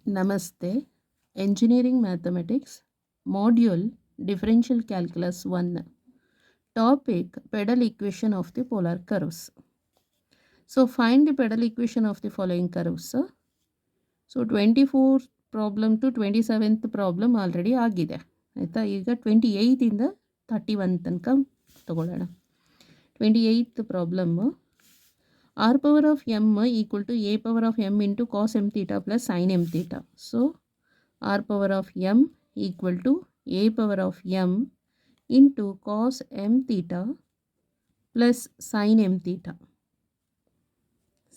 Namaste. Engineering Mathematics, Module Differential Calculus 1. Topic Pedal equation of the polar curves. So find the pedal equation of the following curves. So 24th problem to 27th problem already ಆಗಿದೆ ಆಯಿತಾ. ಈಗ 28 ಇಂದ 31 ತನಕ ತಗೊಳ್ಳೋಣ. 28th problem r power of m equal to a power of m into cos m theta plus sin m theta. So r power of m equal to a power of m into cos m theta plus sin m theta.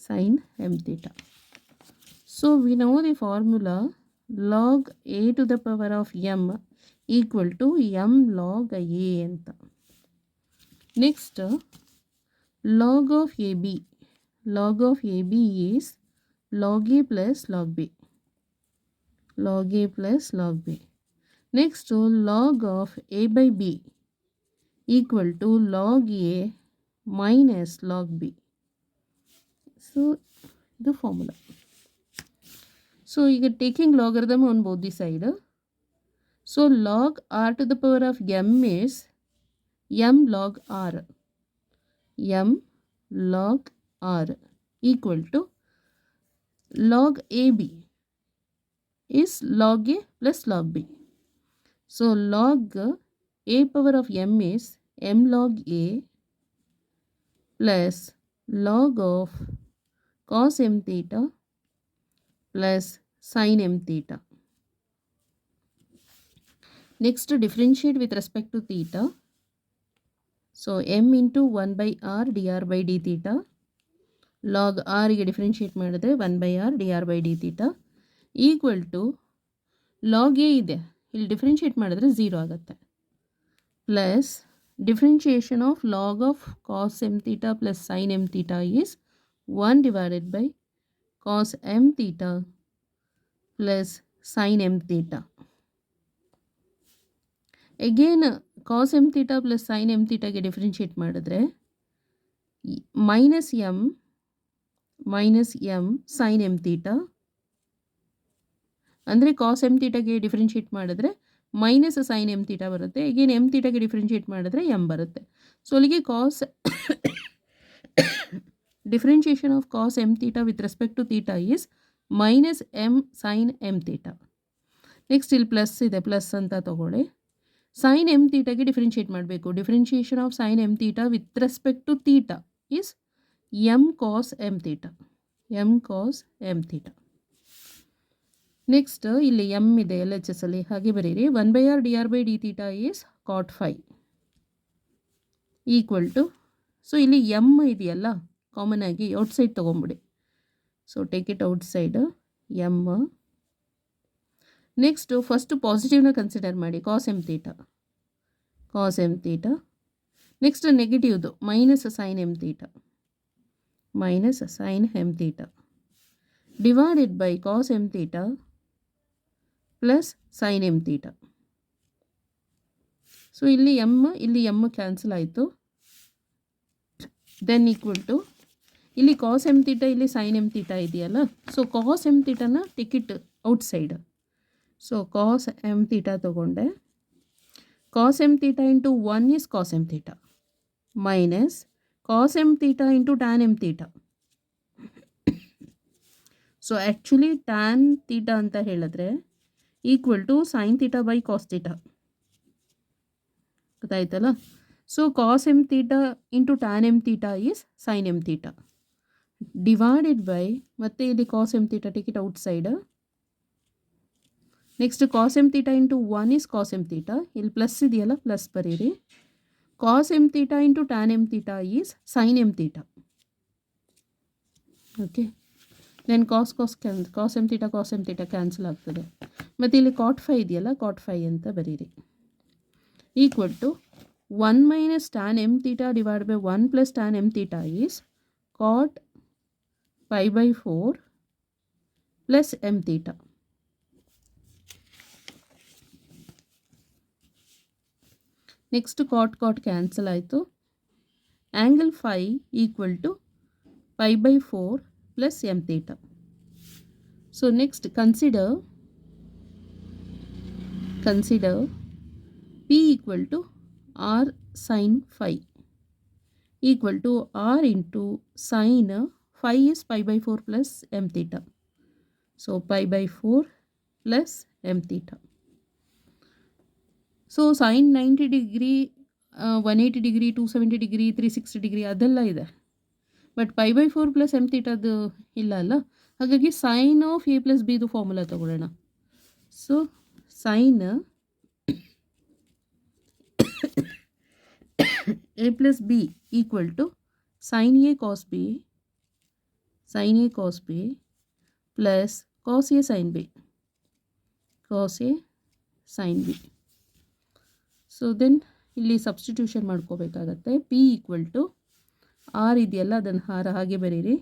Sin m theta. So we know the formula log a to the power of m equal to m log a anta. Next log of ab. Log of ab is log a plus log b. Log a plus log b. Next log of a by b equal to log a minus log b. So the formula. So you get taking logarithm on both the side. So log r to the power of m is m log r. M log r equal to log ab is log a plus log b. So log a power of m is m log a plus log of cos m theta plus sin m theta. Next differentiate with respect to theta. So m into 1 by r dr by d theta. Log r ಗೆ differentiate ಮಾಡಿದ್ರೆ 1 by r dr by d theta equal to log a ಇದೆ ಇಲ್ಲಿ differentiate ಮಾಡಿದ್ರೆ 0 ಆಗುತ್ತೆ plus differentiation of log of cos m theta plus sin m theta is 1 divided by cos m theta plus sin m theta. Again cos m theta plus sin m theta ಗೆ differentiate ಮಾಡಿದ್ರೆ minus m sin m theta ಅಂದರೆ cos m theta ಗೆ differentiate ಮಾಡಿದ್ರೆ minus sin m theta ಬರುತ್ತೆ. again m theta ಗೆ differentiate ಮಾಡಿದ್ರೆ m ಬರುತ್ತೆ. So ಅಲ್ಲಿಗೆ cos differentiation of cos m theta with respect to theta is minus m sin m theta. Next ಇಲ್ಲಿ plus ಇದೆ, plus ಅಂತ ತಗೊಳ್ಳಿ. sin m theta ಗೆ differentiate ಮಾಡಬೇಕು. differentiation of sin m theta with respect to theta is m cos m theta. m cos m theta. Next ಇಲ್ಲಿ m ಇದೆ L H S ಅಲ್ಲಿ, ಹಾಗೆ ಬರೀರಿ 1 by r dr by d theta is cot phi equal to, so ಇಲ್ಲಿ m ಇದೆಯಲ್ಲ common ಆಗಿ outside ತೊಗೊಂಬಿಡಿ. So take it outside m. Next first ಪಾಸಿಟಿವ್ನ ಕನ್ಸಿಡರ್ ಮಾಡಿ, cos m theta, cos m theta. Next ನೆಗೆಟಿವ್ದು minus sine m theta, minus sine m theta divided by cos m theta plus sine m theta. So ಇಲ್ಲಿ m cancel ಆಯಿತು. Then equal to ಇಲ್ಲಿ cos m theta, ಇಲ್ಲಿ sine m theta ಇದೆಯಲ್ಲ, so cos m ತೀಟಾನ ticket outside. So cos m theta ತೊಗೊಂಡೆ, cos m theta into 1 is cos m theta minus cos m theta into tan m theta. So actually tan theta ಅಂತ ಹೇಳಿದ್ರೆ equal to sine theta by cos theta, ಗೊತ್ತಾಯ್ತಲ್ಲ. So cos m theta into tan m theta is sine m theta divided by, ಮತ್ತೆ ಇಲ್ಲಿ cos m theta take it outside. Next cos m theta into 1 is cos m theta, ಇಲ್ಲಿ plus ಇದೆಯಲ್ಲ plus ಬರೀರಿ. Cos m theta into tan m theta is sine m theta. Okay, then cos m theta cancel ಆಗ್ತದೆ. ಮತ್ತು ಇಲ್ಲಿ ಕಾಟ್ five ಇದೆಯಲ್ಲ, ಕಾಟ್ phi ಅಂತ ಬರೀರಿ. Equal to 1 minus tan m theta divide by 1 plus tan m theta is cot pi by 4 plus m theta. Next cot cancel ಆಯಿತು. Angle phi equal to pi by 4 plus m theta. So next consider P equal to R sin phi equal to R into sin phi is pi by 4 plus m theta. So pi by 4 plus m theta. So sine 90 degree 180 degree 270 degree 360 degree ಅದೆಲ್ಲ ಇದೆ, but pi by 4 plus M ಥೀಟಾದು ಇಲ್ಲ ಅಲ್ಲ. ಹಾಗಾಗಿ sine of A plus ಬಿದು formula ತಗೊಳ್ಳೋಣ. So sine A plus B equal to sine A cos B plus cos A sine B. So then ಇಲ್ಲಿ substitution ಮಾಡ್ಕೋಬೇಕಾಗತ್ತೆ. ಪಿ ಈಕ್ವಲ್ ಟು ಆರ್ ಇದೆಯಲ್ಲ ಅದನ್ನು ಹಾಗೆ ಬರೀರಿ.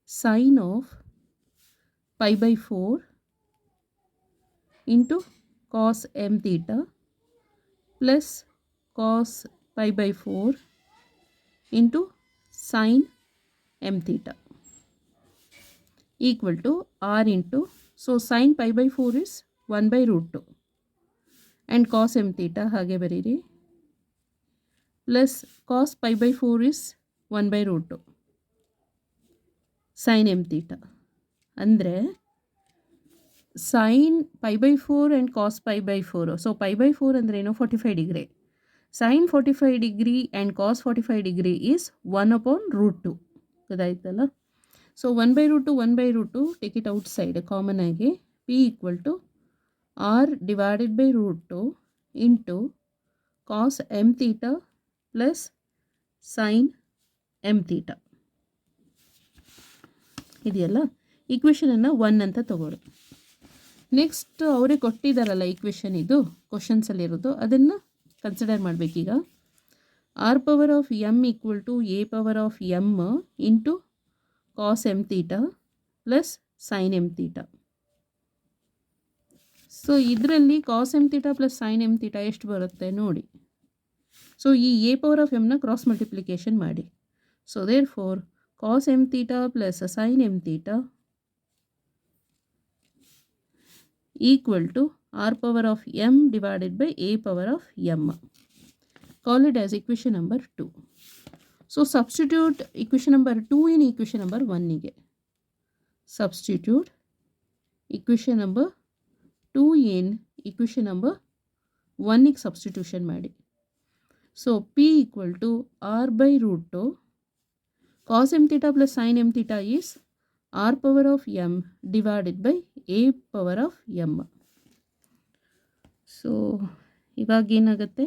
Sine of pi by 4 into cos M theta plus cos pi by 4 into sine M theta equal to R into, so sine pi by 4 is 1/√2 and cos M theta ಹಾಗೆ ಬರೀರಿ plus cos pi by 4 is 1/√2 sine M theta. ಅಂದರೆ sine pi by 4 and cos pi by 4. So pi by 4 ಅಂದರೆ ಏನು, 45 degree. Sine 45 degree and cos 45 degree is 1/√2. ಗೊತ್ತಾಯ್ತಲ್ಲ. So 1/√2 take it out side common ಆಗಿ. P equal to r divided by √2 into cos M theta plus sine M theta ಇದೆಯಲ್ಲ. ಈಕ್ವೇಷನನ್ನು 1 ಅಂತ ತಗೊಳ್ಳಿ. Next ಅವರೇ ಕೊಟ್ಟಿದ್ದಾರಲ್ಲ equation, ಇದು ಕ್ವಶನ್ಸಲ್ಲಿರೋದು, ಅದನ್ನು ಕನ್ಸಿಡರ್ ಮಾಡಬೇಕೀಗ. R power of M equal to A power of M into cos M theta plus sine M theta. So ಇದರಲ್ಲಿ cos M theta plus sine M theta ಎಷ್ಟು ಬರುತ್ತೆ ನೋಡಿ. ಸೊ ಈ ಎ ಪವರ್ ಆಫ್ ಎಮ್ನ cross multiplication ಮಾಡಿ. So therefore cos M theta plus sine M theta equal to R power of M divided by A power of M. Call it as equation number 2. So substitute equation number 2 in equation number 1ಗೆ. Substitute equation number 2 in equation number 1ಗೆ substitution ಮಾಡಿ. So P equal to R by √2 cos M theta plus sine M theta is R power of M divided by A power of M. So ಇವಾಗ ಏನಾಗುತ್ತೆ,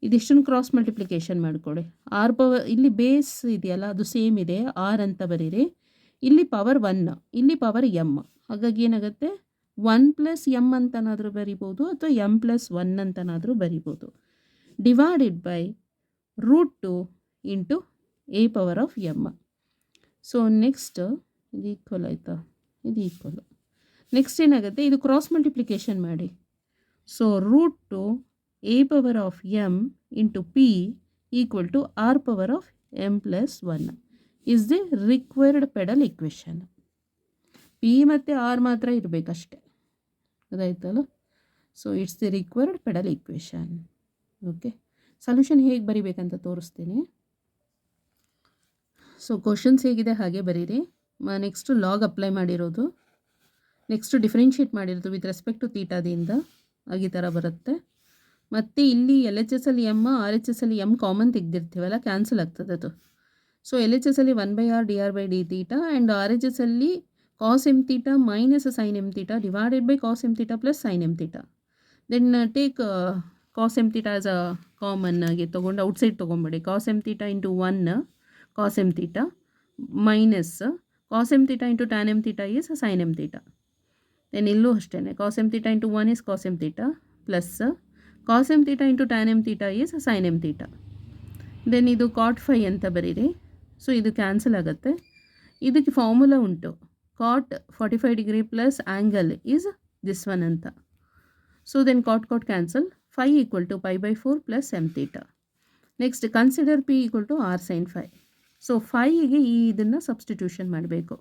ಇದಿಷ್ಟನ್ನು cross multiplication ಮಾಡಿಕೊಡಿ. R power ಇಲ್ಲಿ base ಇದೆಯಲ್ಲ ಅದು same ಇದೆ, R ಅಂತ ಬರೀರಿ. ಇಲ್ಲಿ ಪವರ್ 1, ಇಲ್ಲಿ ಪವರ್ ಎಮ್. ಹಾಗಾಗಿ ಏನಾಗುತ್ತೆ, 1 ಪ್ಲಸ್ ಎಮ್ ಅಂತನಾದರೂ ಬರಿಬೋದು ಅಥವಾ ಎಮ್ ಪ್ಲಸ್ 1 ಅಂತನಾದರೂ ಬರಿಬೋದು. Divided by √2 into A power of M. So next ಇದು ಈಕ್ವಲ್ ಆಯಿತಾ, ಇದು ಈಕ್ವಲ್. ನೆಕ್ಸ್ಟ್ ಏನಾಗುತ್ತೆ, ಇದು ಕ್ರಾಸ್ ಮಲ್ಟಿಪ್ಲಿಕೇಶನ್ ಮಾಡಿ. So √2 A power of M into P equal to R power of M plus 1 is the required pedal equation. P ಮತ್ತು R ಮಾತ್ರ ಇರಬೇಕಷ್ಟೆ, ಅದಾಯ್ತಲ್ಲ. So it's the required pedal equation. Okay, solution ಹೇಗೆ ಬರಿಬೇಕಂತ ತೋರಿಸ್ತೀನಿ. So questions ಹೇಗಿದೆ ಹಾಗೆ ಬರೀರಿ. ನೆಕ್ಸ್ಟು ಲಾಗ್ ಅಪ್ಲೈ ಮಾಡಿರೋದು, ನೆಕ್ಸ್ಟು ಡಿಫ್ರೆನ್ಷಿಯೇಟ್ ಮಾಡಿರೋದು ವಿತ್ ರೆಸ್ಪೆಕ್ಟ್ ಟು ಥೀಟಾದಿಂದ ಈ ಥರ ಬರುತ್ತೆ. ಮತ್ತು ಇಲ್ಲಿ ಎಲ್ ಎಚ್ ಎಸ್ ಅಲ್ಲಿ ಎಮ್, ಆರ್ ಎಚ್ ಎಸ್ ಅಲ್ಲಿ ಎಮ್ ಕಾಮನ್ ತೆಗೆದಿರ್ತೀವಲ್ಲ, ಕ್ಯಾನ್ಸಲ್ ಆಗ್ತದೆ ಅದು. ಸೊ ಎಲ್ ಎಚ್ ಎಸ್ ಅಲ್ಲಿ 1/r dr/d theta and R H S ಅಲ್ಲಿ cos M theta minus sine M theta divided by cos M theta plus sine M theta. Then take cos M theta as a common ಆಗಿ ತೊಗೊಂಡು outside ತೊಗೊಂಬೇಡಿ. Cos M theta into 1 cos M theta minus cos M theta into tan m theta is sine M theta. Then ಇಲ್ಲೂ ಅಷ್ಟೇ cos M theta into 1 is cos M theta plus cos M theta into tan m theta is sine M theta. Then ಇದು cot phi ಅಂತ ಬರೀರಿ. So ಇದು cancel ಆಗುತ್ತೆ. ಇದಕ್ಕೆ formula ಉಂಟು, cot 45 degree plus angle is this one ಅಂತ. So then cot cancel, phi equal to pi by 4 plus M theta. Next consider P equal to R sine phi. So ಫೈಗೆ ಇದನ್ನು substitution ಮಾಡಬೇಕು.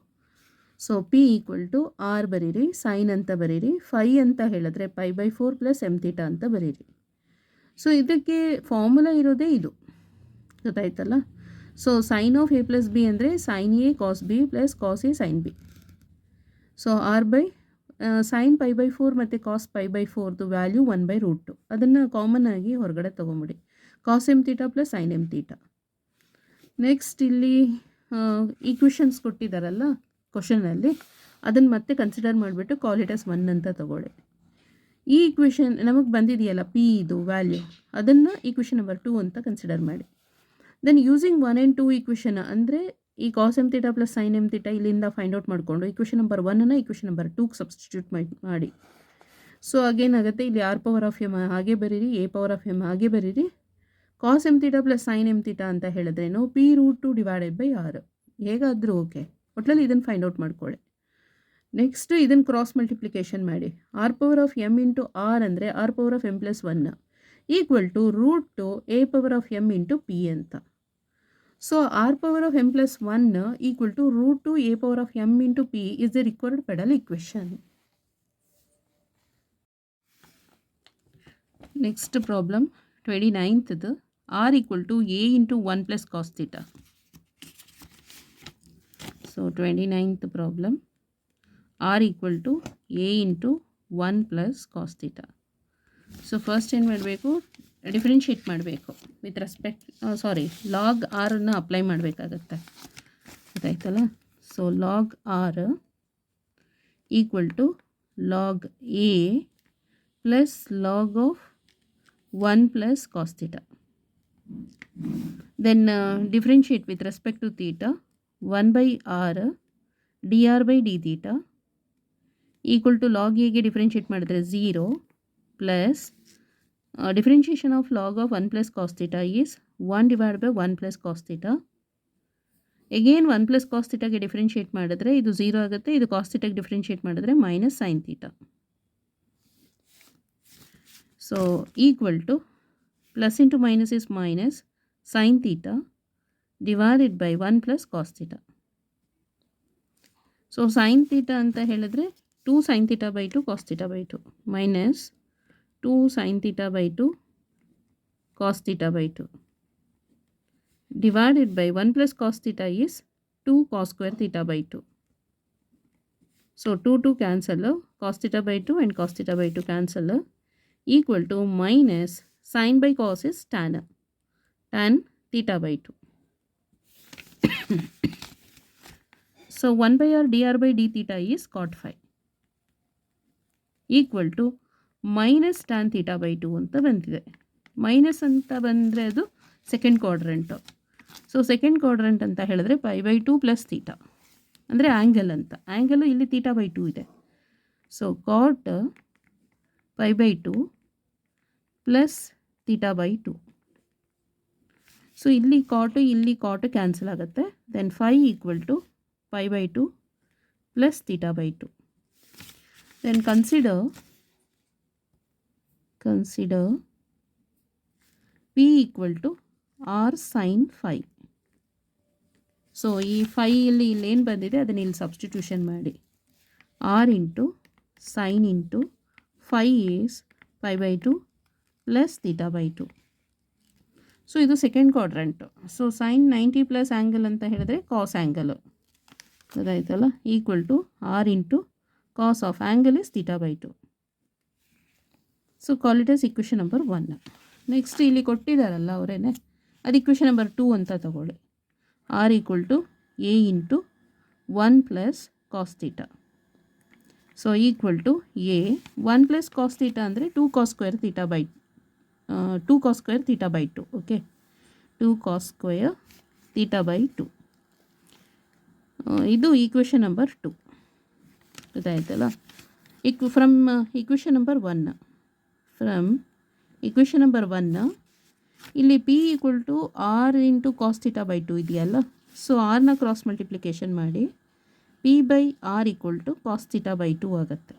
So P equal to R ಬರೀರಿ, sine ಅಂತ ಬರೀರಿ, five ಅಂತ ಹೇಳಿದ್ರೆ π/4 plus M theta ಅಂತ ಬರೀರಿ. ಸೊ ಇದಕ್ಕೆ ಫಾರ್ಮುಲಾ ಇರೋದೇ ಇದು, ಗೊತ್ತಾಯ್ತಲ್ಲ. So sine of A plus B ಅಂದರೆ sine A cos B plus cos A sine B. So R by sine π/4 ಮತ್ತು ಕಾಸ್ π/4ದು ವ್ಯಾಲ್ಯೂ 1/√2, ಅದನ್ನು ಕಾಮನ್ ಆಗಿ ಹೊರಗಡೆ ತೊಗೊಂಬಿಡಿ. Cos M theta plus sine M theta. Next ಇಲ್ಲಿ ಈಕ್ವೇಷನ್ಸ್ ಕೊಟ್ಟಿದ್ದಾರಲ್ಲ ಕ್ವಶನಲ್ಲಿ, ಅದನ್ನು ಮತ್ತೆ ಕನ್ಸಿಡರ್ ಮಾಡಿಬಿಟ್ಟು ಕಾಲ್ ಇಟ್ ಆಸ್ 1 ಅಂತ ತಗೊಳ್ಳಿ. ಈ ಈಕ್ವೇಷನ್ ನಮಗೆ ಬಂದಿದೆಯಲ್ಲ ಪಿ ಇದು ವ್ಯಾಲ್ಯೂ, ಅದನ್ನು ಈಕ್ವೇಷನ್ ನಂಬರ್ 2 ಅಂತ ಕನ್ಸಿಡರ್ ಮಾಡಿ. ದೆನ್ ಯೂಸಿಂಗ್ 1 and 2 ಈಕ್ವೇಷನ್ ಅಂದರೆ ಈ cos M theta plus sine M theta ಇಲ್ಲಿಂದ ಫೈಂಡ್ ಔಟ್ ಮಾಡಿಕೊಂಡು ಈಕ್ವೇಷನ್ ನಂಬರ್ 1 ಈಕ್ವೇಷನ್ ನಂಬರ್ 2ಗೆ ಸಬ್ಸ್ಟಿಟ್ಯೂಟ್ ಮಾಡಿ. ಸೊ ಆಗೇನಾಗುತ್ತೆ, ಇಲ್ಲಿ ಆರ್ ಪವರ್ ಆಫ್ ಎಮ್ ಹಾಗೆ ಬರೀರಿ, ಎ ಪವರ್ ಆಫ್ ಎಮ್ ಹಾಗೆ ಬರೀರಿ. Cos M theta plus sine M theta ಅಂತ ಹೇಳಿದ್ರೇನು p√2 ಡಿವೈಡೆಡ್ ಬೈ ಆರ್, ಹೇಗಾದರೂ ಓಕೆ, ಒಟ್ಟಲ್ಲಿ ಇದನ್ನು ಫೈಂಡ್ ಔಟ್ ಮಾಡ್ಕೊಳ್ಳಿ. ನೆಕ್ಸ್ಟ್ ಇದನ್ನು ಕ್ರಾಸ್ ಮಲ್ಟಿಪ್ಲಿಕೇಶನ್ ಮಾಡಿ. R power of M into R ಅಂದರೆ R power of M plus 1 equal to √2 A power of M into P ಅಂತ. So R power of M plus 1 equal to √2 A power of M into P is the required pedal equation. Next problem 29th, R equal to A into 1 plus cos theta. So 29th problem, R equal to A into 1 plus cos theta. So first ಏನು ಮಾಡಬೇಕು, differentiate ಮಾಡಬೇಕು with respect log ಆರನ್ನು apply ಮಾಡಬೇಕಾಗತ್ತೆ, ಗೊತ್ತಾಯ್ತಲ್ಲ. So log R equal to log A plus log of 1 plus cos theta. Then differentiate with respect to theta, 1/r dr by d theta equal to log ಎಗೆ differentiate ಮಾಡಿದ್ರೆ 0 plus differentiation of log of 1 plus cos theta is 1 divide by 1 plus cos theta. Again 1 plus cos ಥೀಟಾಗೆ differentiate ಮಾಡಿದ್ರೆ ಇದು 0 ಆಗುತ್ತೆ, ಇದು cos ಥೀಟಾಗೆ differentiate ಮಾಡಿದ್ರೆ minus sine theta. So equal to plus into minus is minus sine theta divided by 1 plus cos theta. So sine theta ಅಂತ ಹೇಳಿದ್ರೆ 2 sine theta by 2 cos theta by 2 minus 2 sine theta by 2 cos theta by 2 divided by 1 plus cos theta is 2 cos square theta by 2. So 2 cancel, cos theta by 2 and cos theta by 2 cancel, equal to minus sine by cos is tan theta by 2. So 1/r dr by d theta is cot phi equal to minus tan theta by 2 ಅಂತ ಬಂದಿದೆ. Minus ಅಂತ ಬಂದರೆ ಅದು second quadrant. So second quadrant ಅಂತ ಹೇಳಿದ್ರೆ π/2 plus theta ಅಂದರೆ angle ಅಂತ. Angle ಇಲ್ಲಿ ಥೀಟಾ ಬೈ 2 ಇದೆ. So cot π/2 plus theta by 2. So ಇಲ್ಲಿ ಕಾಟು ಕ್ಯಾನ್ಸಲ್ ಆಗುತ್ತೆ. Then phi equal to π/2 plus theta by 2. Then consider P equal to R sin phi. So ಈ phi ಇಲ್ಲಿ ಏನು ಬಂದಿದೆ ಅದನ್ನು ಇಲ್ಲಿ ಸಬ್ಸ್ಟಿಟ್ಯೂಷನ್ ಮಾಡಿ. R into sine into phi is π/2 plus theta by 2. So ಇದು second quadrant. So sine 90 plus angle ಅಂತ ಹೇಳಿದ್ರೆ ಕಾಸ್ ಆ್ಯಂಗಲು, ಗೊತ್ತಾಯ್ತಲ್ಲ. Equal to R into cos of angle is theta by 2. So call it as equation number 1. Next ಇಲ್ಲಿ ಕೊಟ್ಟಿದ್ದಾರಲ್ಲ ಅವರೇನೆ, ಅದು equation number 2 ಅಂತ ತಗೊಳ್ಳಿ. R equal to A into 1 plus cos theta. So equal to a 1 plus cos theta ಅಂದರೆ 2 cos square theta by 2 cos square theta by 2. Okay, 2 cos square theta by 2. ಇದು equation number 2, ಗೊತ್ತಾಯ್ತಲ್ಲ. From equation number 1 ಇಲ್ಲಿ p equal to R into cos theta by 2 ಇದೆಯಲ್ಲ. So ಆರ್ನ cross multiplication ಮಾಡಿ p by R equal to cos theta by 2 ಆಗುತ್ತೆ.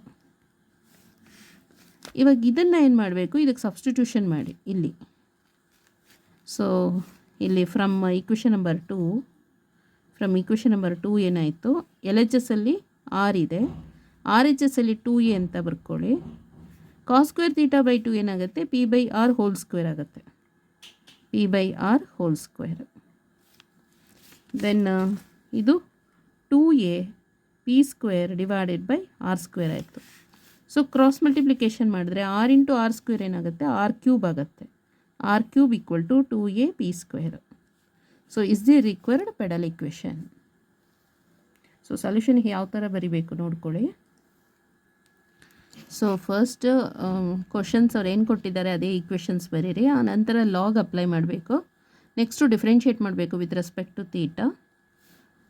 ಇವಾಗ ಇದನ್ನು ಏನು ಮಾಡಬೇಕು, ಇದಕ್ಕೆ ಸಬ್ಸ್ಟಿಟ್ಯೂಷನ್ ಮಾಡಿ ಇಲ್ಲಿ. ಸೊ ಇಲ್ಲಿ ಫ್ರಮ್ ಈಕ್ವೇಷನ್ ನಂಬರ್ 2 ಏನಾಯಿತು, ಎಲ್ ಎಚ್ ಎಸ್ಸಲ್ಲಿ ಆರ್ ಇದೆ, ಆರ್ ಎಚ್ ಎಸ್ ಅಲ್ಲಿ 2a ಅಂತ ಬರ್ಕೊಳ್ಳಿ. ಕಾಸ್ ಸ್ಕ್ವೇರ್ ಥೀಟಾ ಬೈ 2 ಏನಾಗುತ್ತೆ, P by R whole square ಆಗುತ್ತೆ, P by R whole square. Then ಇದು 2a P square divided by R square ಆಯಿತು. So cross multiplication ಮಾಡಿದ್ರೆ R into R square ಏನಾಗುತ್ತೆ, R cube ಆಗುತ್ತೆ. R cube equal to 2a P square. So is the required pedal equation. So solution ಯಾವ ಥರ ಬರಿಬೇಕು ನೋಡ್ಕೊಳ್ಳಿ. So first questions ಅವ್ರು ಏನು ಕೊಟ್ಟಿದ್ದಾರೆ ಅದೇ ಈಕ್ವೇಷನ್ಸ್ ಬರೀರಿ. ಆ ನಂತರ ಲಾಗ್ ಅಪ್ಲೈ ಮಾಡಬೇಕು. ನೆಕ್ಸ್ಟು ಡಿಫ್ರೆನ್ಷಿಯೇಟ್ ಮಾಡಬೇಕು with respect to theta.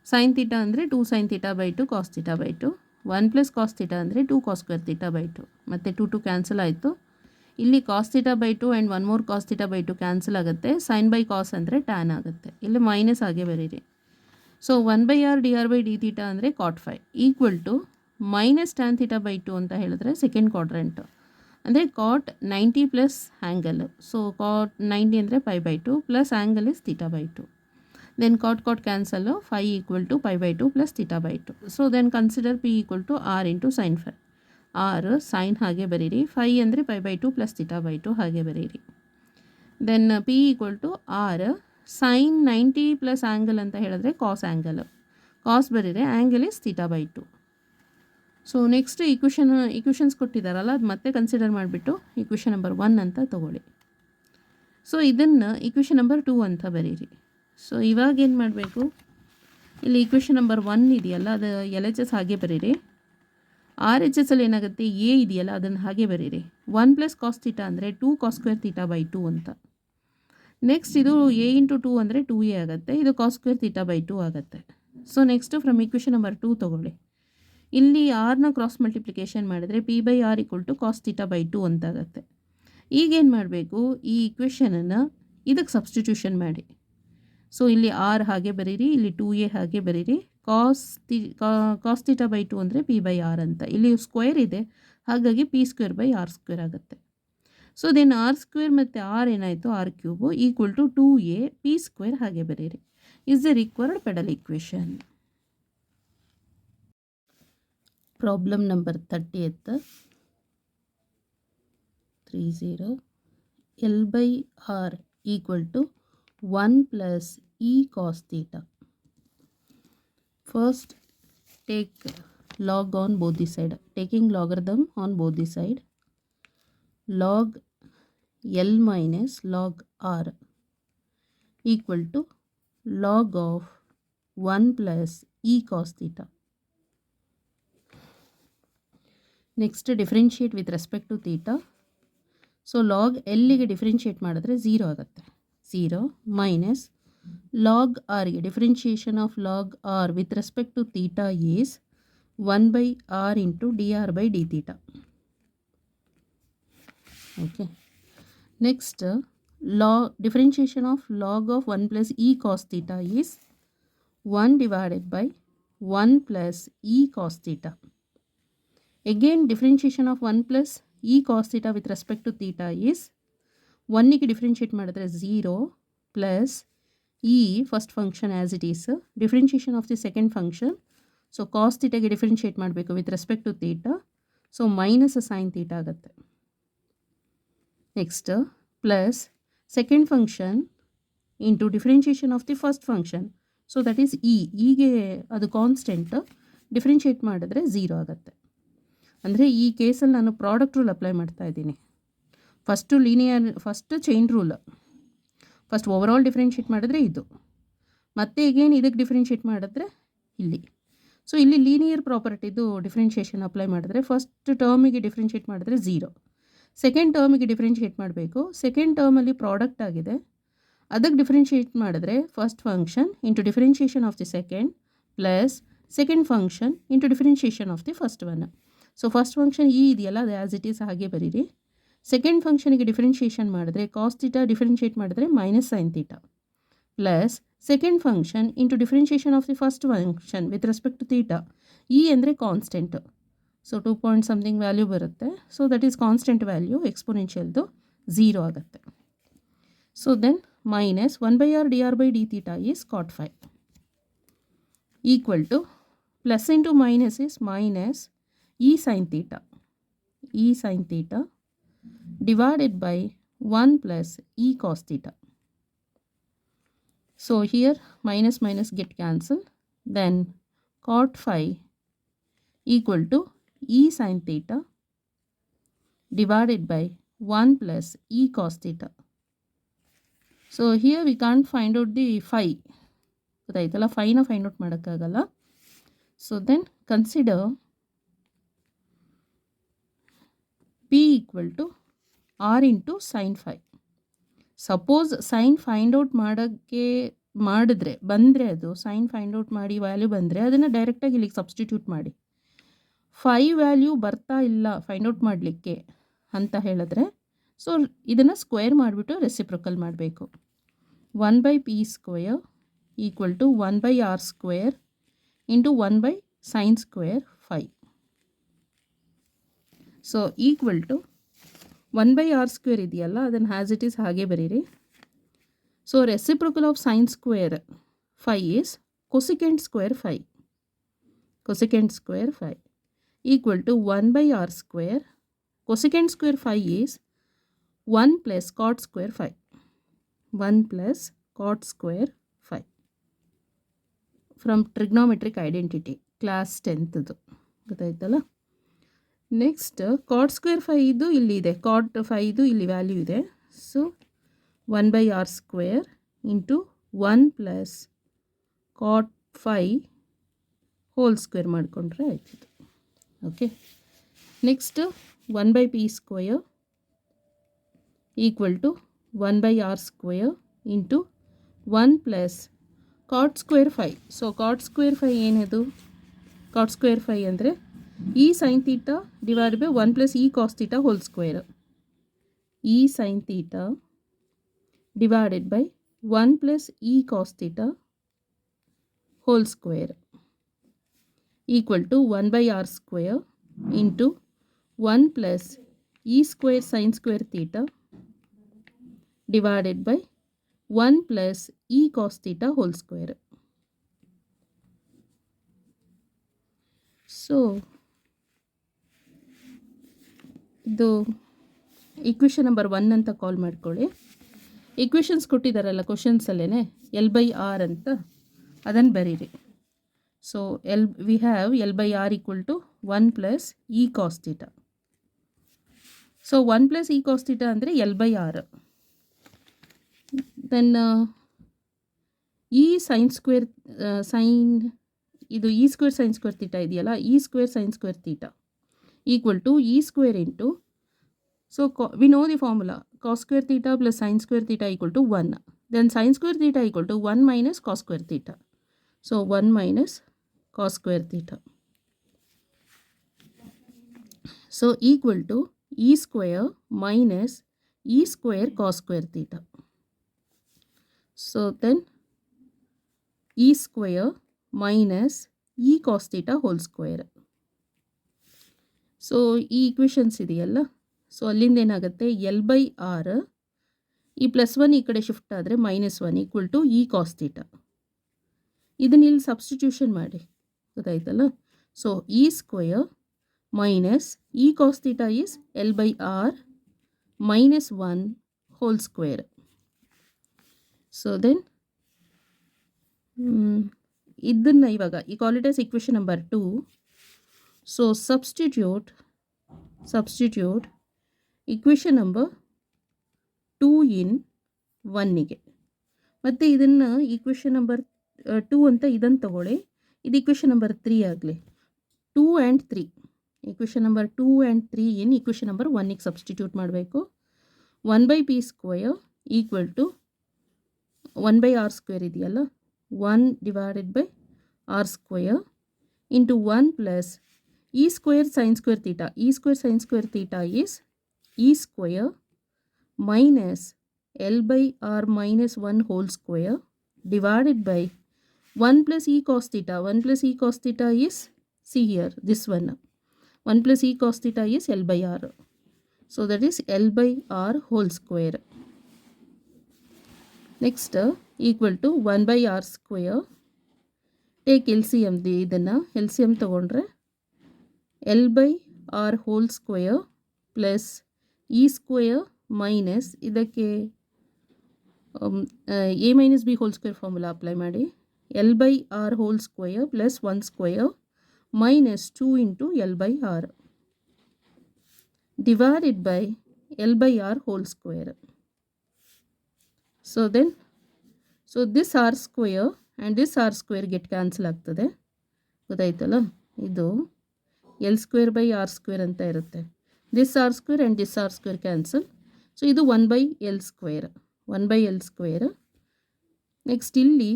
Sine theta ಅಂದರೆ 2 sine theta by 2 cos theta by 2. 1 plus cos theta ಅಂದರೆ 2 ಕಾಸ್ ಸ್ಕ್ವೇರ್ ತೀಟಾ ಬೈ 2. ಮತ್ತು 2 ಕ್ಯಾನ್ಸಲ್ ಆಯಿತು. ಇಲ್ಲಿ cos theta by 2 and 1 more cos theta by 2 cancel ಆಗುತ್ತೆ. Sine by cos ಅಂದರೆ tan ಆಗುತ್ತೆ. ಇಲ್ಲಿ minus ಆಗಿ ಬರೀರಿ. So 1/r dr by D theta ಅಂದರೆ cot 5 equal to minus tan theta by 2 ಅಂತ ಹೇಳಿದ್ರೆ ಸೆಕೆಂಡ್ ಕ್ವಾಡ್ರೆಂಟು ಅಂದರೆ cot 90 plus angle. So cot 90 ಅಂದರೆ pi by 2 plus angle is theta by 2. Then cot cancel 5 equal to pi by 2 plus theta by 2. So then consider P equal to R into sine 5. R sine ಹಾಗೆ ಬರೀರಿ, 5 ಅಂದರೆ pi by 2 plus theta by 2 ಹಾಗೆ ಬರೀರಿ. Then P equal to R sine 90 plus angle ಅಂತ ಹೇಳಿದ್ರೆ cos angle. Cos ಬರೀರಿ, angle is theta by 2. So next equations ಕೊಟ್ಟಿದ್ದಾರಲ್ಲ ಅದು ಮತ್ತೆ ಕನ್ಸಿಡರ್ ಮಾಡಿಬಿಟ್ಟು ಈಕ್ವೇಷನ್ ನಂಬರ್ 1 ಅಂತ ತೊಗೊಳ್ಳಿ. ಸೊ ಇದನ್ನು ಈಕ್ವೇಷನ್ ನಂಬರ್ 2 ಅಂತ ಬರೀರಿ. ಸೊ ಇವಾಗ ಏನು ಮಾಡಬೇಕು, ಇಲ್ಲಿ ಈಕ್ವೇಷನ್ ನಂಬರ್ 1 ಇದೆಯಲ್ಲ ಅದು ಎಲ್ ಎಚ್ ಎಸ್ ಹಾಗೆ ಬರೀರಿ. ಆರ್ ಎಚ್ ಎಸ್ ಅಲ್ಲಿ ಏನಾಗುತ್ತೆ, ಎ ಇದೆಯಲ್ಲ ಅದನ್ನು ಹಾಗೆ ಬರೀರಿ. 1 ಪ್ಲಸ್ ಕಾಸ್ ತೀಟಾ ಅಂದರೆ 2 ಕಾಸ್ ಸ್ಕ್ವೇರ್ ತೀಟಾ ಬೈ 2 ಅಂತ. ನೆಕ್ಸ್ಟ್ ಇದು ಎ ಇಂಟು 2 ಅಂದರೆ 2a ಆಗುತ್ತೆ. ಇದು ಕಾಸ್ ಸ್ಕ್ವೇರ್ ತೀಟಾ ಬೈ 2 ಆಗುತ್ತೆ. So next from equation number 2 ತೊಗೊಳ್ಳಿ. ಇಲ್ಲಿ ಆರ್ನ ಕ್ರಾಸ್ ಮಲ್ಟಿಪ್ಲಿಕೇಶನ್ ಮಾಡಿದರೆ p by R equal to cos theta by 2 ಅಂತ ಆಗುತ್ತೆ. ಈಗೇನು ಮಾಡಬೇಕು, ಈ ಈಕ್ವೇಷನನ್ನು ಇದಕ್ಕೆ ಸಬ್ಸ್ಟಿಟ್ಯೂಷನ್ ಮಾಡಿ. ಸೊ ಇಲ್ಲಿ ಆರ್ ಹಾಗೆ ಬರೀರಿ, ಇಲ್ಲಿ 2a ಹಾಗೆ ಬರೀರಿ. ಕಾಸ್ ತೀಟಾ ಬೈ 2 ಅಂದರೆ ಪಿ ಬೈ ಆರ್ ಅಂತ. ಇಲ್ಲಿ ಸ್ಕ್ವೇರ್ ಇದೆ ಹಾಗಾಗಿ p square by R square ಆಗುತ್ತೆ. ಸೊ ದೆನ್ ಆರ್ ಸ್ಕ್ವೇರ್ ಮತ್ತು ಆರ್ ಏನಾಯಿತು, r cube equal to 2a P square ಹಾಗೆ ಬರೀರಿ. Is the required pedal equation. Problem number 30th 30 L by R equal to 1 plus E cos theta. First take log on both the side. Taking logarithm on both the side. Log L minus log R equal to log of 1 plus E cos theta. Next differentiate with respect to theta. So log ಎಲ್ಲಿಗೆ differentiate ಮಾಡಿದ್ರೆ 0 ಆಗುತ್ತೆ. 0 minus log ಆರ್ಗೆ differentiation of log R with respect to theta is 1/r into D R by D theta. Okay, next differentiation of log of 1 plus E cos theta is 1 divided by 1 plus E cos theta. Again differentiation of 1 plus e cos theta with respect to theta is 1ಗೆ differentiate ಮಾಡಿದ್ರೆ 0 plus e first function as it is, differentiation of the second function. So cos ಥೀಟಾಗೆ differentiate ಮಾಡಬೇಕು with respect to theta. So minus sine theta ಆಗುತ್ತೆ. Next plus second function into differentiation of the first function. So that is ಈಗೆ ಅದು constant, differentiate ಮಾಡಿದ್ರೆ 0 ಆಗುತ್ತೆ. ಅಂದರೆ ಈ ಕೇಸಲ್ಲಿ ನಾನು ಪ್ರಾಡಕ್ಟ್ ರೂಲ್ ಅಪ್ಲೈ ಮಾಡ್ತಾ ಇದ್ದೀನಿ. First chain rule. First overall differentiate ಮಾಡಿದ್ರೆ ಇದು, ಮತ್ತೆ ಈಗೇನು ಇದಕ್ಕೆ ಡಿಫ್ರೆನ್ಷಿಯೇಟ್ ಮಾಡಿದ್ರೆ ಇಲ್ಲಿ. ಸೊ ಇಲ್ಲಿ ಲೀನಿಯರ್ ಪ್ರಾಪರ್ಟಿದು ಡಿಫ್ರೆನ್ಷಿಯೇಷನ್ ಅಪ್ಲೈ ಮಾಡಿದ್ರೆ ಫಸ್ಟ್ ಟರ್ಮಿಗೆ ಡಿಫ್ರೆನ್ಷಿಯೇಟ್ ಮಾಡಿದ್ರೆ 0, ಸೆಕೆಂಡ್ ಟರ್ಮಿಗೆ ಡಿಫ್ರೆನ್ಷಿಯೇಟ್ ಮಾಡಬೇಕು. ಸೆಕೆಂಡ್ ಟರ್ಮಲ್ಲಿ ಪ್ರಾಡಕ್ಟ್ ಆಗಿದೆ, ಅದಕ್ಕೆ ಡಿಫ್ರೆನ್ಷಿಯೇಟ್ ಮಾಡಿದ್ರೆ first function into differentiation of the second plus second function into differentiation of the first one. So first function ಈ ಇದೆಯಲ್ಲ ಅದು ಆ್ಯಸ್ ಇಟ್ ಈಸ್ ಹಾಗೆ ಬರೀರಿ. ಸೆಕೆಂಡ್ ಫಂಕ್ಷನಿಗೆ ಡಿಫ್ರೆನ್ಷಿಯೇಷನ್ ಮಾಡಿದ್ರೆ ಕಾಸ್ ಥೀಟಾ ಡಿಫ್ರೆನ್ಷಿಯೇಟ್ ಮಾಡಿದ್ರೆ minus sine theta plus second function into differentiation of the first function with respect to theta. ಈ ಅಂದರೆ constant. So 2 point something value ಬರುತ್ತೆ. So that is constant value, ಎಕ್ಸ್ಪೋನೆನ್ಷಿಯಲ್ದು 0 ಆಗುತ್ತೆ. So then minus 1/r dr by D theta is cot 5 equal to plus into minus is minus e sin theta. E sin theta divided by 1 plus e cos theta. So here minus minus get cancelled. Then cot phi equal to e sin theta divided by 1 plus e cos theta. So here we can't find out the phi. ಗೊತ್ತಾಯ್ತಲ್ಲ, ಫೈನ find out ಮಾಡೋಕ್ಕಾಗಲ್ಲ. So then consider P equal to R into sine phi. Suppose sine find out ಬಂದರೆ ಅದು sine find out ಮಾಡಿ value ಬಂದರೆ ಅದನ್ನು ಡೈರೆಕ್ಟಾಗಿ ಇಲ್ಲಿಗೆ ಸಬ್ಸ್ಟಿಟ್ಯೂಟ್ ಮಾಡಿ. ಫೈ ವ್ಯಾಲ್ಯೂ ಬರ್ತಾ ಇಲ್ಲ ಫೈಂಡ್ ಔಟ್ ಮಾಡಲಿಕ್ಕೆ ಅಂತ ಹೇಳಿದ್ರೆ ಸೊ ಇದನ್ನು ಸ್ಕ್ವೇರ್ ಮಾಡಿಬಿಟ್ಟು ರೆಸಿಪ್ರೊಕಲ್ ಮಾಡಬೇಕು. 1/p square equal to 1/r square into 1/sin square phi. So equal to 1/r square ಇದೆಯಲ್ಲ ಅದನ್ನು ಆ್ಯಸ್ ಇಟ್ ಈಸ್ ಹಾಗೆ ಬರೀರಿ. So reciprocal of sine square phi is cosecant square phi. Cosecant square phi equal to 1/r square. Cosecant square phi is 1 plus cot square phi. 1 plus cot square phi. From trigonometric identity class 10th ಗೊತ್ತಾಯ್ತಲ್ಲ. Next ಕಾಟ್ square five ಇದು ಇಲ್ಲಿ ಇದೆ, ಕಾಟ್ five ಇದು ಇಲ್ಲಿ value ಇದೆ. So 1/r square into 1 plus cot phi whole square ಮಾಡಿಕೊಂಡ್ರೆ ಆಯ್ತಿತ್ತು. Okay, next 1/p square equal to 1/r square into 1 plus cot square phi. So cot square phi ಏನದು? Cot square phi ಅಂದರೆ e sine theta divide by 1 plus E cos theta whole square. E sine theta divided by 1 plus E cos theta whole square equal to 1/r square into 1 plus e square sine square theta divided by 1 plus E cos theta whole square. So ಇದು equation number 1 ಅಂತ ಕಾಲ್ ಮಾಡ್ಕೊಳ್ಳಿ. Equations ಕೊಟ್ಟಿದ್ದಾರಲ್ಲ ಕ್ವಶನ್ಸಲ್ಲೇ L/R ಅಂತ ಅದನ್ನು ಬರೀರಿ. So we have L/R equal to 1 plus E cos theta. So 1 plus E cos theta ಅಂದರೆ L/R. Then e sine square sine ಇದು e square sine square theta ಇದೆಯಲ್ಲ, e square sine square theta equal to e square into, so we know the formula cos square theta plus sine square theta equal to 1. Then sine square theta equal to 1 minus cos square theta. So 1 minus cos square theta. So equal to e square minus e square cos square theta. So then e square minus e cos theta whole square. So ಈ equations ಇದೆಯಲ್ಲ, so ಅಲ್ಲಿಂದ ಏನಾಗುತ್ತೆ L/R ಈ +1 ಈ ಕಡೆ shift ಆದರೆ -1 equal to e cos theta. ಇದನ್ನ ಇಲ್ಲಿ ಸಬ್ಸ್ಟಿಟ್ಯೂಷನ್ ಮಾಡಿ ಗೊತ್ತಾಯ್ತಲ್ಲ. So e square minus e cos theta is L/R -1 whole square. So then ಇದನ್ನು ಇವಾಗ ಈ call it as equation number 2. So substitute equation number 2 in 1ಗೆ, ಮತ್ತು ಇದನ್ನು ಈಕ್ವೇಷನ್ ನಂಬರ್ 2 ಅಂತ ಇದನ್ನು ತಗೊಳ್ಳಿ. ಇದು ಈಕ್ವೇಷನ್ ನಂಬರ್ 3 ಆಗಲಿ. 2 and 3 equation number 2 and 3 in equation number 1ಗೆ ಸಬ್ಸ್ಟಿಟ್ಯೂಟ್ ಮಾಡಬೇಕು. 1/p square equal to 1/r square ಇದೆಯಲ್ಲ, 1 divided by R square into 1 plus e square sine square theta. E square sine square theta is e square minus L/R -1 whole square divided by 1 plus e cos theta. 1 plus e cos theta is, see here, this one. 1 plus e cos theta is L/R. So that is L/R whole square. Next equal to 1/R square take L C M ಇದನ್ನು L C M ತೊಗೊಂಡ್ರೆ L by R whole square plus e square minus ಇದಕ್ಕೆ A minus B whole square formula apply ಮಾಡಿ L by R whole square plus 1 square minus 2 into L by R divided by L by R whole square. So then, so this R square and this R square get cancel ಆಗ್ತದೆ ಗೊತ್ತಾಯ್ತಲ್ಲ ಇದು L square by R square ಅಂತ ಇರುತ್ತೆ this R square and this R square cancel so ಇದು 1 by L square 1 by L square next ಇಲ್ಲಿ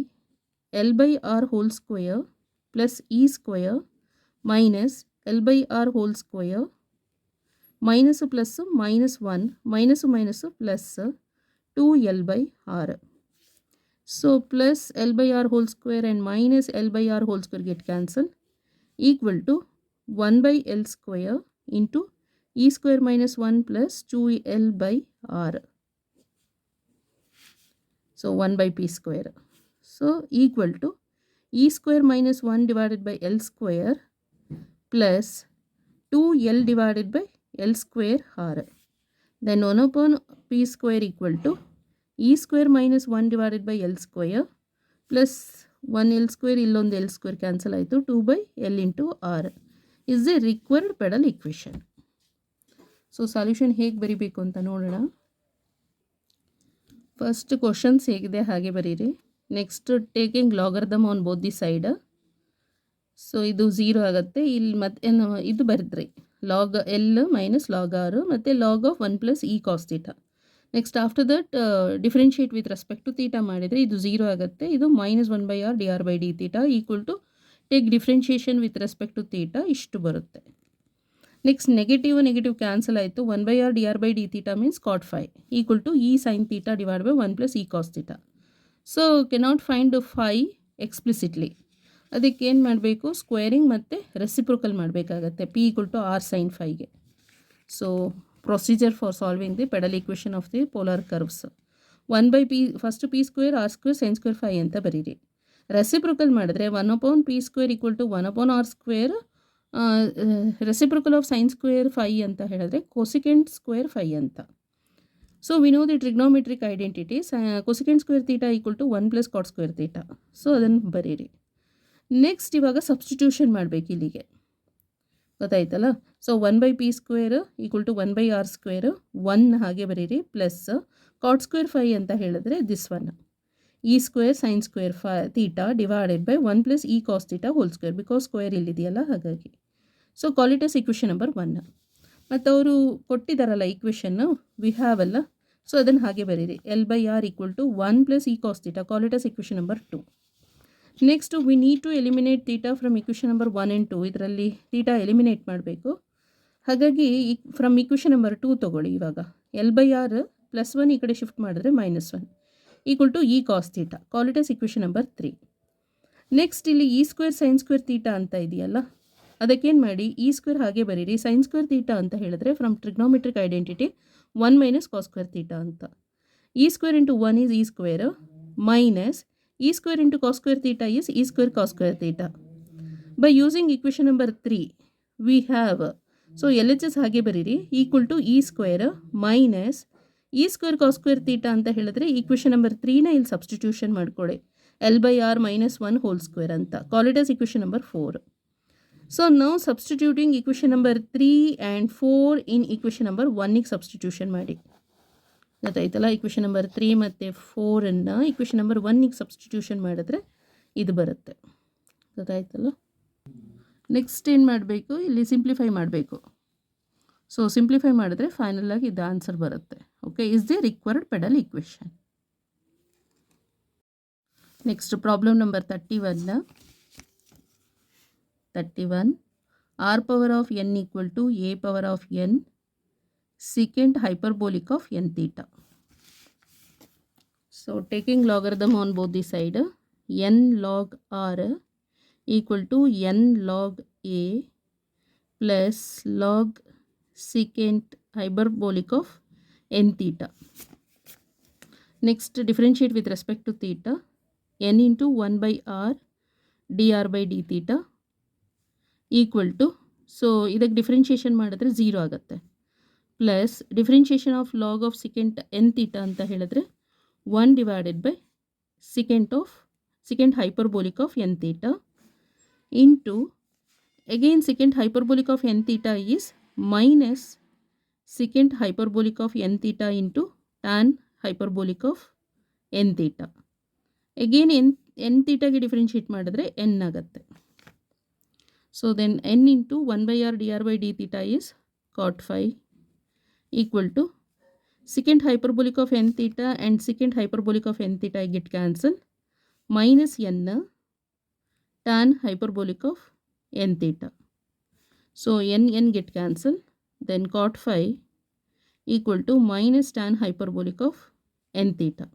L by R whole square plus E square minus L by R whole square minus plus minus 1 minus minus plus 2L by R. So plus L by R whole square and minus L by R whole square get cancelled equal to 1 by L square into E square minus 1 plus 2L by R. So 1 by P square. So equal to E square minus 1 divided by L square plus 2L divided by L square R. Then 1 upon P square equal to E square minus 1 divided by L square plus 1 L square illondu L square cancel ಆಯಿತು 2 by L into R is the required pedal equation. So solution ಹೇಗೆ ಬರಿಬೇಕು ಅಂತ ನೋಡೋಣ. First questions ಹೇಗಿದೆ ಹಾಗೆ ಬರೀರಿ. Next taking logarithm on both the side. So ಇದು 0 ಆಗುತ್ತೆ. ಇಲ್ಲಿ ಮತ್ತೆ ಇದು ಬರೆದ್ರಿ log L minus log R ಮತ್ತು log of 1 plus e cos theta. Next after that differentiate with respect to theta ಮಾಡಿದರೆ ಇದು 0 ಆಗುತ್ತೆ. ಇದು minus 1 by r d R by D theta equal to take differentiation with respect to theta ಇಷ್ಟು ಬರುತ್ತೆ. Next negative cancel ಆಯಿತು. 1 by r d R by D theta means cot phi equal to e sine theta divide by 1 plus E cos theta. So cannot find phi explicitly. ಅದಕ್ಕೆ ಏನು ಮಾಡಬೇಕು, squaring ಮತ್ತು reciprocal ಮಾಡಬೇಕಾಗತ್ತೆ P equal to R sine ಫೈಗೆ. So procedure for solving the pedal equation of the polar curves 1 by P first P square R square sine square phi ಅಂತ ಬರೀರಿ. Reciprocal ಮಾಡಿದ್ರೆ 1 upon P square equal to 1 upon R square reciprocal of sine square phi ಅಂತ ಹೇಳಿದ್ರೆ cosecant square phi ಅಂತ. So we know the trigonometric identity cosecant square theta equal to 1 plus cot square theta. So ಅದನ್ನು ಬರೀರಿ. Next ಇವಾಗ substitution ಮಾಡಬೇಕು ಇಲ್ಲಿಗೆ, ಗೊತ್ತಾಯ್ತಲ್ಲ. So 1 by P square equal to 1 by R square 1 ಹಾಗೆ ಬರೀರಿ ಪ್ಲಸ್ ಕಾಟ್ ಸ್ಕ್ವೇರ್ ಫೈ ಅಂತ ಹೇಳಿದ್ರೆ this one e square sine square phi theta divided by 1 plus E cos theta whole square because square ಇಲ್ಲಿದೆಯಲ್ಲ ಹಾಗಾಗಿ. So call it as equation number 1. ಮತ್ತು ಅವರು ಕೊಟ್ಟಿದ್ದಾರಲ್ಲ ಈಕ್ವೇಷನ್ನು ವಿ ಹ್ಯಾವ್ ಅಲ್ಲ, ಸೊ ಅದನ್ನು ಹಾಗೆ ಬರೀರಿ L by R equal to 1 plus E cos theta call it as equation number 2. Next we need to eliminate theta from equation number 1 and 2. ಇದರಲ್ಲಿ ತೀಟಾ ಎಲಿಮಿನೇಟ್ ಮಾಡಬೇಕು. ಹಾಗಾಗಿ ಫ್ರಮ್ ಇಕ್ವೇಷನ್ ನಂಬರ್ 2 ತೊಗೊಳ್ಳಿ. ಇವಾಗ ಎಲ್ ಬೈ ಆರ್ ಪ್ಲಸ್ 1 ಈ ಕಡೆ shift ಮಾಡಿದ್ರೆ -1 equal to e cos theta call it as equation number 3. Next ಇಲ್ಲಿ e square sine square theta ಅಂತ ಇದೆಯಲ್ಲ, ಅದಕ್ಕೇನು ಮಾಡಿ ಇ ಸ್ಕ್ವೇರ್ ಹಾಗೆ ಬರೀರಿ. ಸೈನ್ ಸ್ಕ್ವೇರ್ ತೀಟಾ ಅಂತ ಹೇಳಿದ್ರೆ from trigonometric identity 1 minus cos square theta ಅಂತ. E square into 1 is e square minus e square into cos square theta is e square cos square theta. By using equation number 3 we have, so LHS ಹಾಗೆ ಬರೀರಿ equal to e square minus e square cos square theta ಅಂತ ಹೇಳಿದ್ರೆ equation number 3ನ ಇಲ್ಲಿ substitution ಮಾಡ್ಕೊಳ್ಳಿ L by R minus 1 whole square ಅಂತ. Call it as equation number 4. So now substituting equation number 3 and 4 in equation number 1ಗೆ substitution ಮಾಡಿ. ಗೊತ್ತಾಯ್ತಲ್ಲ. Equation number 3 ಮತ್ತು 4ಅನ್ನು equation number 1ಗೆ substitution ಮಾಡಿದ್ರೆ ಇದು ಬರುತ್ತೆ. ಗೊತ್ತಾಯ್ತಲ್ಲ. ನೆಕ್ಸ್ಟ್ ಏನು ಮಾಡಬೇಕು, ಇಲ್ಲಿ ಸಿಂಪ್ಲಿಫೈ ಮಾಡಬೇಕು. ಸೊ ಸಿಂಪ್ಲಿಫೈ ಮಾಡಿದ್ರೆ ಫೈನಲ್ ಆಗಿ ಇದು ಆನ್ಸರ್ ಬರುತ್ತೆ. Okay, is the required pedal equation. Next problem number 31 r power of n equal to A power of n secant hyperbolic of n theta. So taking logarithm on both the side, n log r equal to n log a plus log secant hyperbolic of n theta. Next differentiate with respect to theta, n into 1 by r d R by d theta equal to, so ಇದಕ್ಕೆ differentiation ಮಾಡಿದ್ರೆ 0 ಆಗುತ್ತೆ, plus differentiation of log of second n theta ಅಂತ ಹೇಳಿದ್ರೆ 1 divided by secant hyperbolic of n theta into, again secant hyperbolic of n theta is minus secant hyperbolic of n theta into tan hyperbolic of n theta. Again n theta ಗೆ differentiate ಮಾಡಿದ್ರೆ n ಆಗುತ್ತೆ. So then n into 1 by r dr by d theta is cot phi equal to secant hyperbolic of n theta and secant hyperbolic of n theta get cancel, minus n tan hyperbolic of n theta. So n get cancel, then cot phi equal to minus tan hyperbolic of n theta.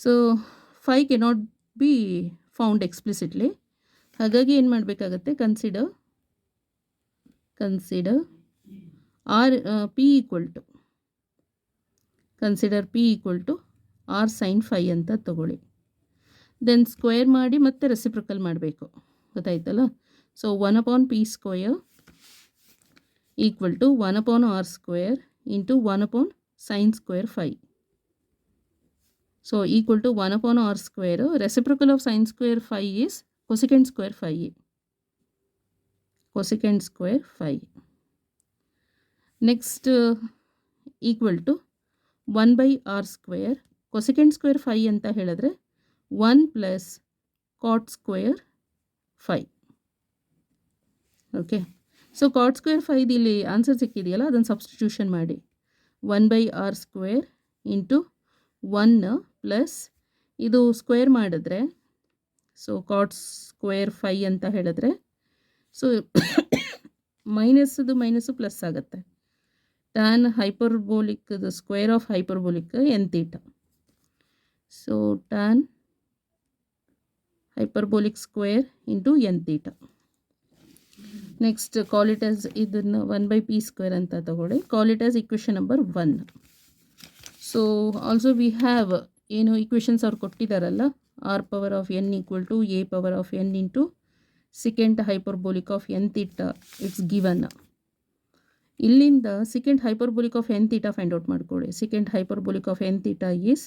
So phi cannot be found explicitly. ಹಾಗಾಗಿ ಏನು ಮಾಡಬೇಕಾಗತ್ತೆ, consider R P equal to R sine phi ಅಂತ ತಗೊಳ್ಳಿ. Then square ಮಾಡಿ ಮತ್ತೆ reciprocal ಮಾಡಬೇಕು, ಗೊತ್ತಾಯ್ತಲ್ಲ. So 1/p² equal to 1/r² into 1/sin² phi. So equal to 1/r², reciprocal of sin² phi is cosecant² phi. Next equal to 1/r², cosecant² phi ಅಂತ ಹೇಳಿದ್ರೆ 1 plus cot² phi. Okay, so cot² ಫೈದು ಇಲ್ಲಿ answer ಸಿಕ್ಕಿದೆಯಲ್ಲ, ಅದನ್ನು substitution ಮಾಡಿ. 1/r² into 1 plus ಇದು square ಮಾಡಿದ್ರೆ, so cot² five ಅಂತ ಹೇಳಿದ್ರೆ, ಸೊ ಮೈನಸ್ಸು ಪ್ಲಸ್ ಆಗುತ್ತೆ. tan hyperbolic, the square of hyperbolic n theta. So tan hyperbolic square into n theta. Next call it as ಇದನ್ನು 1/p² ಅಂತ ತಗೊಳ್ಳಿ. Call it as equation number 1. So also we have ಏನು equations ಅವ್ರು ಕೊಟ್ಟಿದ್ದಾರಲ್ಲ, r power of n equal to a power of n into secant hyperbolic of n theta, it's given. ಇಲ್ಲಿಂದ secant hyperbolic of n theta find out ಮಾಡ್ಕೊಳ್ಳಿ. secant hyperbolic of n theta is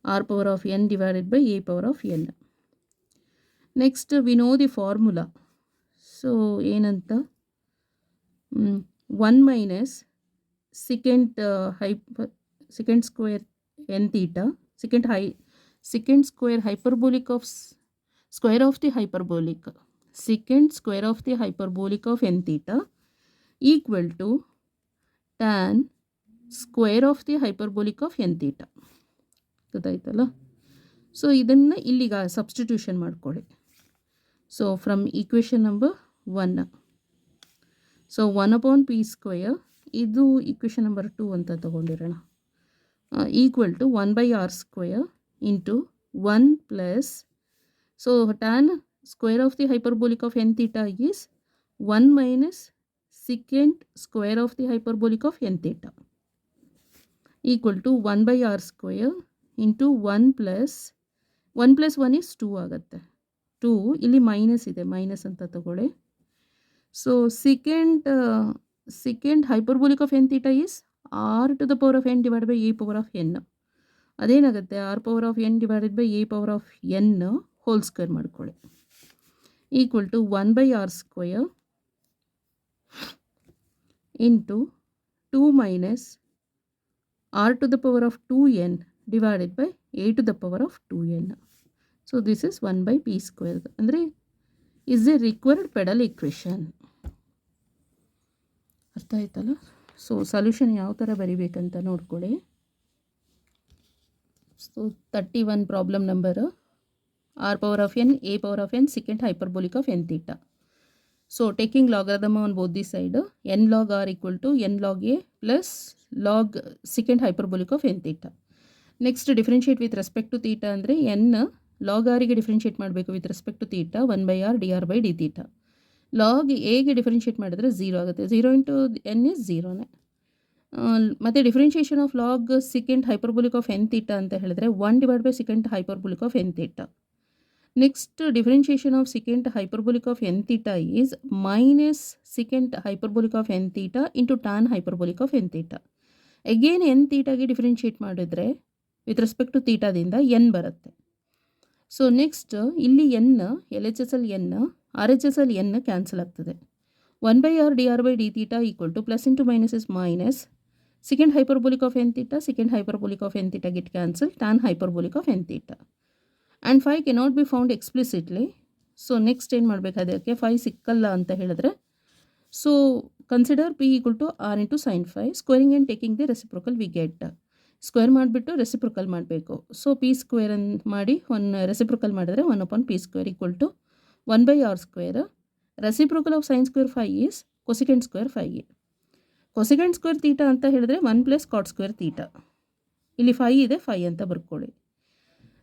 r power of n divided by a power of n. Next we know the formula. So ಏನಂತ, 1 minus secant square n theta, secant square hyperbolic of square of the hyperbolic, secant square of the hyperbolic of n theta equal to tan square of the hyperbolic of n theta. ಗೊತ್ತಾಯ್ತಲ್ಲ. So ಇದನ್ನು ಇಲ್ಲಿಗ substitution ಮಾಡ್ಕೊಳ್ಳಿ. So from equation number 1, so 1/p², ಇದು equation number 2 ಅಂತ ತಗೊಂಡಿರೋಣ, equal to 1/r² into 1 plus, so tan square of the hyperbolic of n theta is 1 minus secant² of the hyperbolic of n theta equal to 1/r² into 1 plus 1 is 2 ಆಗುತ್ತೆ. 2 ಇಲ್ಲಿ minus ಇದೆ, minus ಅಂತ ತಗೊಳ್ಳಿ. So secant hyperbolic of n theta is r to the power of n divided by a power of n. ಅದೇನಾಗುತ್ತೆ, r power of n divided by a power of n whole square ಮಾಡ್ಕೊಳ್ಳಿ, equal to 1/r² into 2 minus r to the power of 2n divided by a to the power of 2n. So this is 1/p², ಅಂದರೆ is a required pedal equation. ಅರ್ಥ ಆಯ್ತಲ್ಲ. So solution ಯಾವ ಥರ ಬರಿಬೇಕಂತ ನೋಡ್ಕೊಳ್ಳಿ. So 31 problem number, r power of n, a power of n, secant hyperbolic of n theta. So taking logarithm on both the side, n log r equal to n log a plus log secant hyperbolic of n theta. Next differentiate with respect to theta ಅಂದರೆ n log r ಗೆ differentiate ಮಾಡಬೇಕು with respect to theta 1/r dr by d theta. log a ಗೆ differentiate ಮಾಡಿದ್ರೆ 0 ಆಗುತ್ತೆ, 0 into n is 0ನೇ. ಮತ್ತು differentiation of log secant hyperbolic of n theta ಅಂತ ಹೇಳಿದ್ರೆ 1 divide by secant hyperbolic of n theta. Next, differentiation of secant hyperbolic of n theta is minus secant hyperbolic of n theta into tan hyperbolic of n theta. Again n theta ಗೆ differentiate ಮಾಡಿದ್ರೆ with respect to ಥೀಟಾದಿಂದ n ಬರುತ್ತೆ. So next ಇಲ್ಲಿ n L H S L n R H S L n cancel ಆಗ್ತದೆ. 1/r dr by d theta equal to plus into minus is minus secant hyperbolic of n theta, secant hyperbolic of n theta get cancelled, tan hyperbolic of n theta. And phi cannot be found explicitly. So next ಏನು ಮಾಡಬೇಕು, ಅದಕ್ಕೆ phi ಸಿಕ್ಕಲ್ಲ ಅಂತ ಹೇಳಿದ್ರೆ so consider P equal to R into sine phi, squaring and taking the reciprocal we get. Square ಮಾಡಿಬಿಟ್ಟು reciprocal ಮಾಡಬೇಕು. So P square ಅಂತ ಮಾಡಿ ರೆಸಿಪ್ರೋಕಲ್ ಮಾಡಿದ್ರೆ 1/p square equal to 1/r square. Reciprocal of sine square phi is cosecant square phi. Cosecant square theta ಅಂತ ಹೇಳಿದ್ರೆ 1 + cot square theta. ಇಲ್ಲಿ phi ಇದೆ, phi ಅಂತ ಬರ್ಕೊಳ್ಳಿ.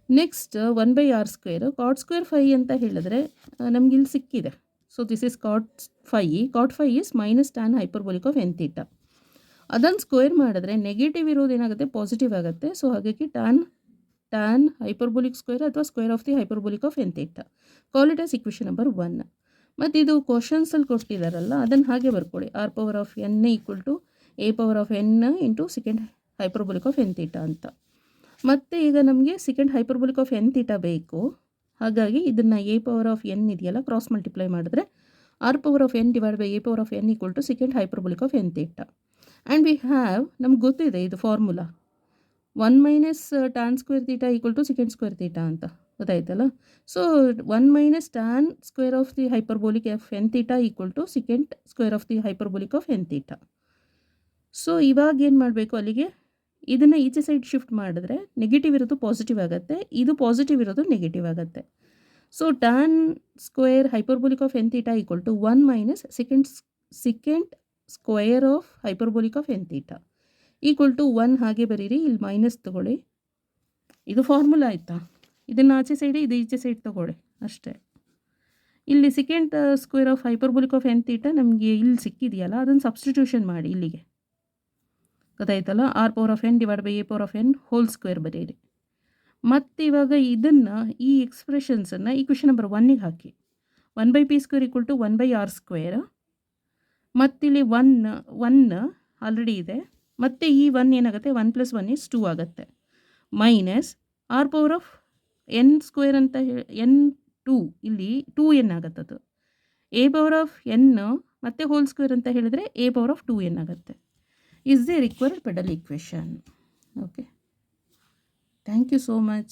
Next 1/r square cot square phi ಅಂತ ಹೇಳಿದ್ರೆ ನಮ್ಗೆ ಇಲ್ಲಿ ಸಿಕ್ಕಿದೆ. So this is cot phi. Cot phi is minus tan hyperbolic of N theta. ಅದನ್ನು ಸ್ಕ್ವೇರ್ ಮಾಡಿದ್ರೆ ನೆಗೆಟಿವ್ ಇರೋದು ಏನಾಗುತ್ತೆ, ಪಾಸಿಟಿವ್ ಆಗುತ್ತೆ. ಸೊ ಹಾಗಾಗಿ ಟ್ಯಾನ್ ಹೈಪರ್ಬೋಲಿಕ್ ಸ್ಕ್ವೇರ್ ಅಥವಾ square of the hyperbolic of N theta. Call it as equation number 1. ಮತ್ತು ಇದು ಕ್ವಶನ್ಸಲ್ಲಿ ಕೊಟ್ಟಿದ್ದಾರಲ್ಲ ಅದನ್ನು ಹಾಗೆ ಬರ್ಕೊಳ್ಳಿ. r power of n equal to a power of n into second hyperbolic of N theta ಅಂತ. ಮತ್ತು ಈಗ ನಮಗೆ second hyperbolic of N theta ಬೇಕು. ಹಾಗಾಗಿ ಇದನ್ನು a ಪವರ್ ಆಫ್ n ಇದೆಯಲ್ಲ ಕ್ರಾಸ್ ಮಲ್ಟಿಪ್ಲೈ ಮಾಡಿದ್ರೆ r power of n divide by a power of n equal to second hyperbolic of N theta. And we have, ನಮ್ಗೆ ಗೊತ್ತಿದೆ ಇದು formula 1 - tan square theta equal to second square theta ಅಂತ ಗೊತ್ತಾಯ್ತಲ್ಲ. So 1 - tan square of the hyperbolic of N theta equal to second square of the hyperbolic of N theta. So ಇವಾಗ ಏನು ಮಾಡಬೇಕು, ಅಲ್ಲಿಗೆ ಇದನ್ನು ಈಚೆ ಸೈಡ್ ಶಿಫ್ಟ್ ಮಾಡಿದ್ರೆ negative ಇರೋದು ಪಾಸಿಟಿವ್ ಆಗುತ್ತೆ, ಇದು ಪಾಸಿಟಿವ್ ಇರೋದು ನೆಗೆಟಿವ್ ಆಗುತ್ತೆ. So tan square hyperbolic of N theta equal to 1 - second square of hyperbolic of N theta equal to 1 ಹಾಗೆ ಬರೀರಿ. ಇಲ್ಲಿ ಮೈನಸ್ ತೊಗೊಳ್ಳಿ. ಇದು ಫಾರ್ಮುಲಾ ಆಯಿತಾ. ಇದನ್ನು ಆಚೆ ಸೈಡ್, ಇದು ಈಚೆ ಸೈಡ್ ತೊಗೊಳ್ಳಿ ಅಷ್ಟೇ. ಇಲ್ಲಿ second square of hyperbolic of N theta ನಮಗೆ ಇಲ್ಲಿ ಸಿಕ್ಕಿದೆಯಲ್ಲ ಅದನ್ನು ಸಬ್ಸ್ಟಿಟ್ಯೂಷನ್ ಮಾಡಿ ಇಲ್ಲಿಗೆ ಗೊತ್ತಾಯ್ತಲ್ಲ. r power of n divide by a power of n whole square ಬರೀರಿ. ಮತ್ತು ಇವಾಗ ಇದನ್ನು ಈ ಎಕ್ಸ್ಪ್ರೆಷನ್ಸನ್ನು ಈಕ್ವೇಷನ್ ನಂಬರ್ 1ಗೆ ಹಾಕಿ. 1/p square equal to 1/r square. ಮತ್ತಿಲ್ಲಿ 1 ಆಲ್ರೆಡಿ ಇದೆ. ಮತ್ತು ಈ 1 ಏನಾಗುತ್ತೆ, 1 + 1 = 2 ಆಗುತ್ತೆ. Minus r power of n square ಅಂತ n 2, ಇಲ್ಲಿ 2n ಆಗುತ್ತೆ. ಅದು a ಪವರ್ ಆಫ್ n ಮತ್ತು ಹೋಲ್ ಸ್ಕ್ವೇರ್ ಅಂತ ಹೇಳಿದರೆ a ಪವರ್ ಆಫ್ 2n ಆಗುತ್ತೆ. Is the required pedal equation. Okay. Thank you so much.